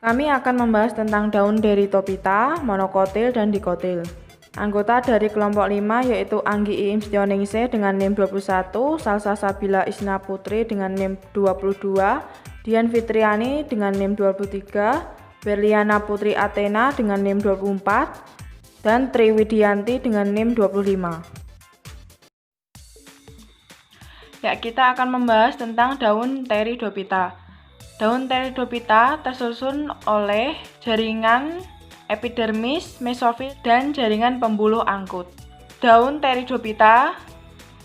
Kami akan membahas tentang daun Deritophyta, monokotil, dan dikotil. Anggota dari kelompok 5 yaitu Anggi Iim Setioningse dengan NIM 21, Salsa Sabila Isna Putri dengan NIM 22, Dian Fitriani dengan NIM 23, Berliana Putri Athena dengan NIM 24, dan Triwidianti dengan NIM 25. Ya, kita akan membahas tentang daun Pteridophyta. Daun Pteridophyta tersusun oleh jaringan epidermis, mesofil, dan jaringan pembuluh angkut. Daun Pteridophyta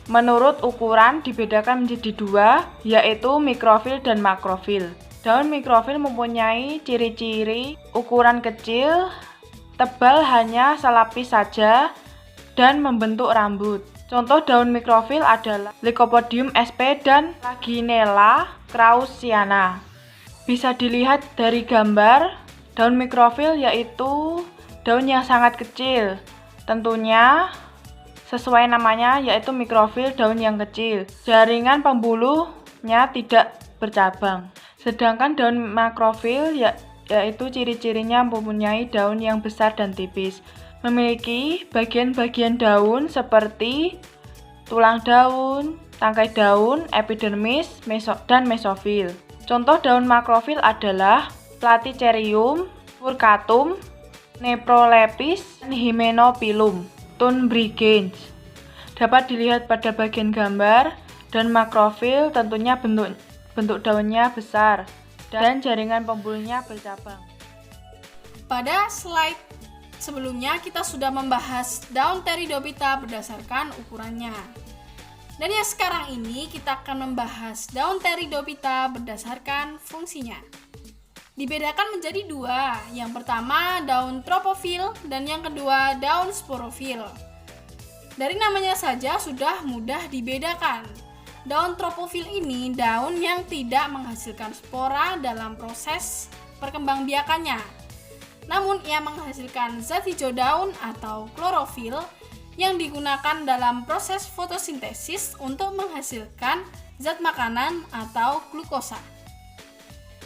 menurut ukuran dibedakan menjadi dua, yaitu mikrofil dan makrofil. Daun mikrofil mempunyai ciri-ciri ukuran kecil, tebal hanya selapis saja, dan membentuk rambut. Contoh daun mikrofil adalah Lycopodium sp dan Laginella kraussiana. Bisa dilihat dari gambar, daun mikrofil yaitu daun yang sangat kecil. Tentunya sesuai namanya yaitu mikrofil, daun yang kecil. Jaringan pembuluhnya tidak bercabang. Sedangkan daun makrofil yaitu ciri-cirinya mempunyai daun yang besar dan tipis. Memiliki bagian-bagian daun seperti tulang daun, tangkai daun, epidermis, dan mesofil. Contoh daun makrofil adalah Platycerium furcatum, Neprolepis, dan Hymenopilum tunbrigens. Dapat dilihat pada bagian gambar, daun makrofil tentunya bentuk daunnya besar dan jaringan pembuluhnya bercabang. Pada slide sebelumnya kita sudah membahas daun Pteridophyta berdasarkan ukurannya. Dan yang sekarang ini kita akan membahas daun Pteridophyta berdasarkan fungsinya. Dibedakan menjadi dua, yang pertama daun tropofil dan yang kedua daun sporofil. Dari namanya saja sudah mudah dibedakan. Daun tropofil ini daun yang tidak menghasilkan spora dalam proses perkembangbiakannya. Namun ia menghasilkan zat hijau daun atau klorofil yang digunakan dalam proses fotosintesis untuk menghasilkan zat makanan atau glukosa.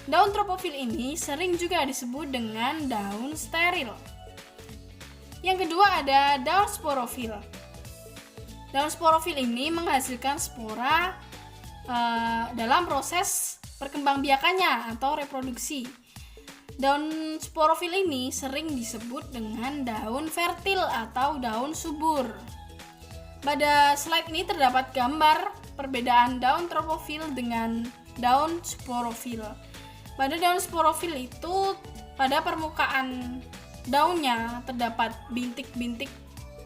Daun tropofil ini sering juga disebut dengan daun steril. Yang kedua ada daun sporofil. Daun sporofil ini menghasilkan spora dalam proses perkembangbiakannya atau reproduksi. Daun sporofil ini sering disebut dengan daun fertil atau daun subur. Pada slide ini terdapat gambar perbedaan daun tropofil dengan daun sporofil. Pada daun sporofil itu pada permukaan daunnya terdapat bintik-bintik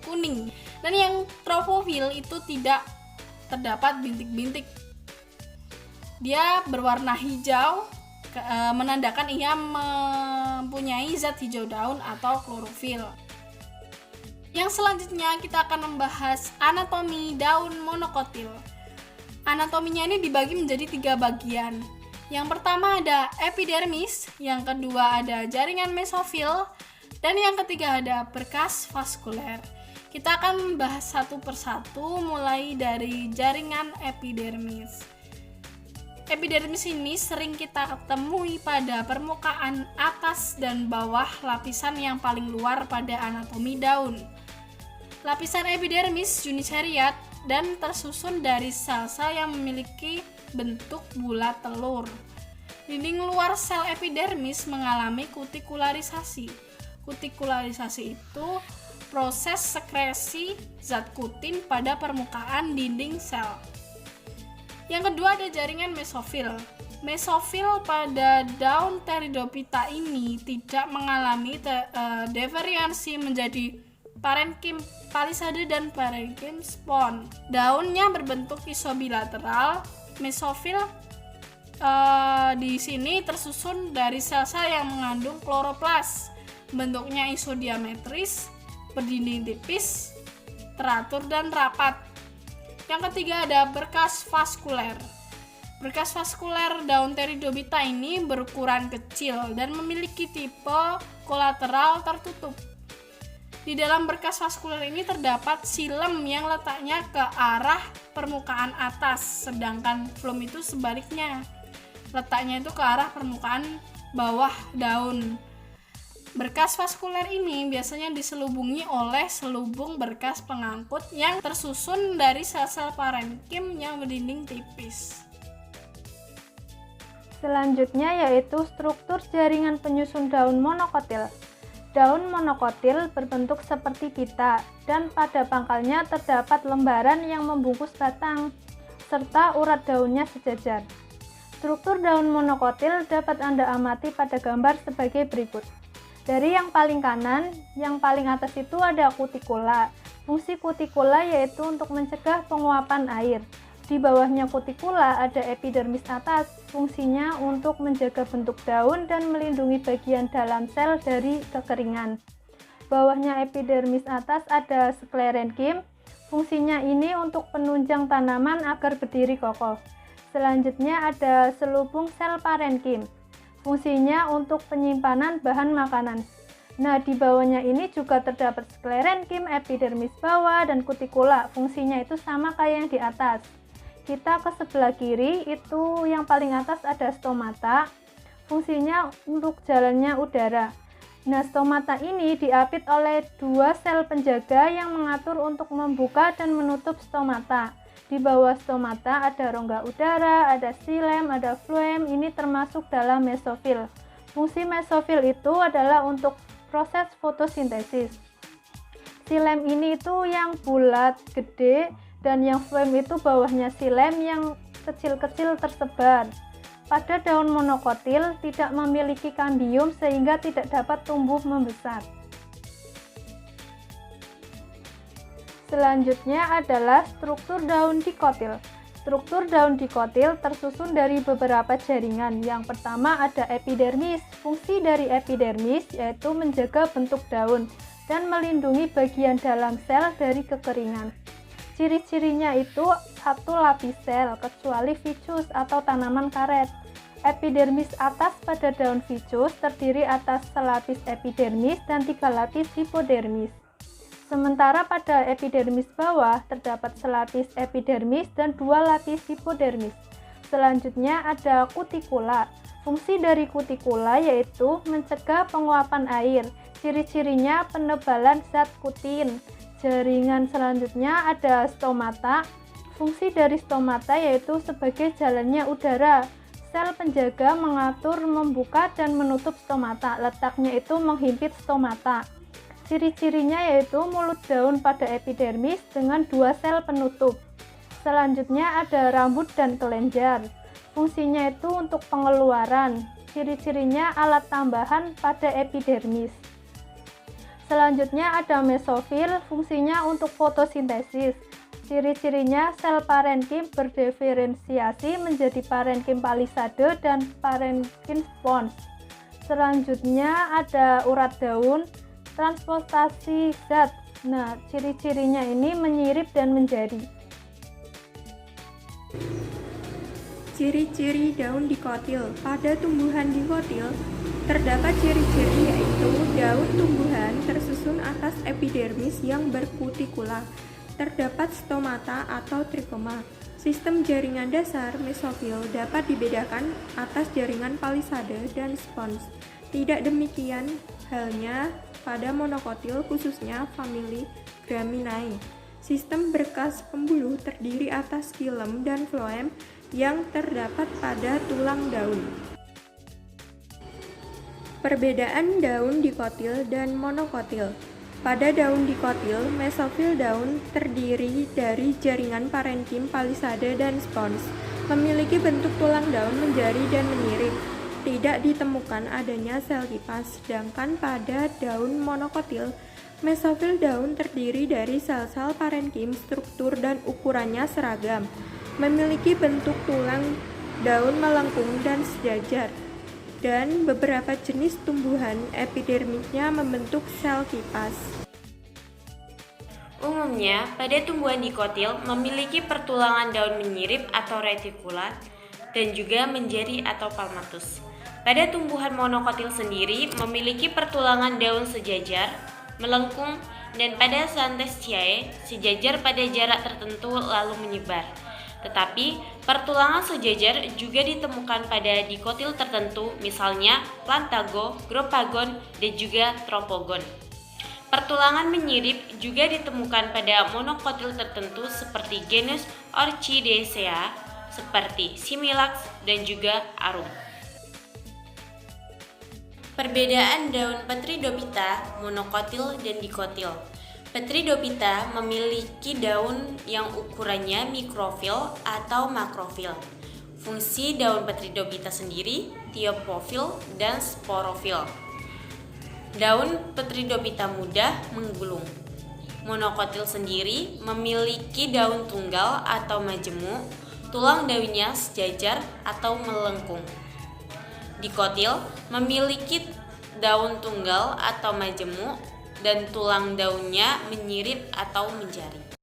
kuning, dan yang tropofil itu tidak terdapat bintik-bintik. Dia berwarna hijau, menandakan ia mempunyai zat hijau daun atau klorofil. Yang selanjutnya kita akan membahas anatomi daun monokotil. Anatominya ini dibagi menjadi 3 bagian. Yang pertama ada epidermis, yang kedua ada jaringan mesofil, dan yang ketiga ada berkas vaskuler. Kita akan membahas satu persatu mulai dari jaringan epidermis. Epidermis ini sering kita temui pada permukaan atas dan bawah lapisan yang paling luar pada anatomi daun. Lapisan epidermis uniseriat dan tersusun dari sel-sel yang memiliki bentuk bulat telur. Dinding luar sel epidermis mengalami kutikularisasi. Kutikularisasi itu proses sekresi zat kutin pada permukaan dinding sel. Yang kedua ada jaringan mesofil. Mesofil pada daun Pteridophyta ini tidak mengalami diferensiasi menjadi parenkim palisade dan parenkim spon. Daunnya berbentuk isobilateral. Mesofil di sini tersusun dari sel-sel yang mengandung kloroplas. Bentuknya isodiametris, berdinding tipis, teratur dan rapat. Yang ketiga ada berkas vaskuler. Berkas vaskuler daun Pteridophyta ini berukuran kecil dan memiliki tipe kolateral tertutup. Di dalam berkas vaskuler ini terdapat silem yang letaknya ke arah permukaan atas, sedangkan flum itu sebaliknya. Letaknya itu ke arah permukaan bawah daun. Berkas vaskuler ini biasanya diselubungi oleh selubung berkas pengangkut yang tersusun dari sel-sel parenkim yang berdinding tipis. Selanjutnya yaitu struktur jaringan penyusun daun monokotil. Daun monokotil berbentuk seperti pita dan pada pangkalnya terdapat lembaran yang membungkus batang serta urat daunnya sejajar. Struktur daun monokotil dapat Anda amati pada gambar sebagai berikut. Dari yang paling kanan, yang paling atas itu ada kutikula. Fungsi kutikula yaitu untuk mencegah penguapan air. Di bawahnya kutikula ada epidermis atas, fungsinya untuk menjaga bentuk daun dan melindungi bagian dalam sel dari kekeringan. Bawahnya epidermis atas ada sklerenkim, fungsinya ini untuk penunjang tanaman agar berdiri kokoh. Selanjutnya ada selubung sel parenkim. Fungsinya untuk penyimpanan bahan makanan. Nah, di bawahnya ini juga terdapat sklerenkim, epidermis bawah, dan kutikula. Fungsinya itu sama kayak yang di atas. Kita ke sebelah kiri, itu yang paling atas ada stomata. Fungsinya untuk jalannya udara. Nah, stomata ini diapit oleh dua sel penjaga yang mengatur untuk membuka dan menutup stomata. Di bawah stomata ada rongga udara, ada xilem, ada floem, ini termasuk dalam mesofil. Fungsi mesofil itu adalah untuk proses fotosintesis. Xilem ini itu yang bulat, gede, dan yang floem itu bawahnya xilem yang kecil-kecil tersebar. Pada daun monokotil tidak memiliki kambium sehingga tidak dapat tumbuh membesar. Selanjutnya adalah struktur daun dikotil. Struktur daun dikotil tersusun dari beberapa jaringan. Yang pertama ada epidermis. Fungsi dari epidermis yaitu menjaga bentuk daun dan melindungi bagian dalam sel dari kekeringan. Ciri-cirinya itu satu lapis sel, kecuali ficus atau tanaman karet. Epidermis atas pada daun ficus terdiri atas selapis epidermis dan 3 lapis hipodermis. Sementara pada epidermis bawah terdapat selapis epidermis dan 2 lapis hipodermis. Selanjutnya ada kutikula. Fungsi dari kutikula yaitu mencegah penguapan air. Ciri-cirinya penebalan zat kutin. Jaringan selanjutnya ada stomata. Fungsi dari stomata yaitu sebagai jalannya udara. Sel penjaga mengatur, membuka, dan menutup stomata. Letaknya itu menghimpit stomata. Ciri-cirinya yaitu mulut daun pada epidermis dengan 2 sel penutup. Selanjutnya ada rambut dan kelenjar. Fungsinya itu untuk pengeluaran. Ciri-cirinya alat tambahan pada epidermis. Selanjutnya ada mesofil, fungsinya untuk fotosintesis. Ciri-cirinya sel parenkim berdiferensiasi menjadi parenkim palisade dan parenkim spons. Selanjutnya ada urat daun, transportasi zat. Nah, ciri-cirinya ini menyirip dan menjadi. Ciri-ciri daun dikotil. Pada tumbuhan dikotil terdapat ciri-ciri yaitu daun tumbuhan tersusun atas epidermis yang berkutikula. Terdapat stomata atau trikoma. Sistem jaringan dasar mesofil dapat dibedakan atas jaringan palisade dan spons. Tidak demikian halnya pada monokotil, khususnya famili Graminae. Sistem berkas pembuluh terdiri atas xilem dan floem yang terdapat pada tulang daun. Perbedaan daun dikotil dan monokotil. Pada daun dikotil, mesofil daun terdiri dari jaringan parenkim, palisade, dan spons. Memiliki bentuk tulang daun menjari dan menyirip. Tidak ditemukan adanya sel kipas, sedangkan pada daun monokotil, mesofil daun terdiri dari sel-sel parenkim, struktur dan ukurannya seragam. Memiliki bentuk tulang daun melengkung dan sejajar. Dan beberapa jenis tumbuhan epidermisnya membentuk sel kipas. Umumnya, pada tumbuhan dikotil memiliki pertulangan daun menyirip atau retikulat dan juga menjari atau palmatus. Pada tumbuhan monokotil sendiri memiliki pertulangan daun sejajar, melengkung, dan pada Xanthesciae sejajar pada jarak tertentu lalu menyebar. Tetapi pertulangan sejajar juga ditemukan pada dikotil tertentu, misalnya plantago, gropagon, dan juga tropogon. Pertulangan menyirip juga ditemukan pada monokotil tertentu seperti genus Orchidaceae, seperti Similax dan juga Arum. Perbedaan daun Petridophyta, monokotil dan dikotil. Petridophyta memiliki daun yang ukurannya mikrofil atau makrofil. Fungsi daun Petridophyta sendiri tiopofil dan sporofil. Daun Petridophyta mudah menggulung. Monokotil sendiri memiliki daun tunggal atau majemuk, tulang daunnya sejajar atau melengkung. Dikotil memiliki daun tunggal atau majemuk dan tulang daunnya menyirip atau menjari.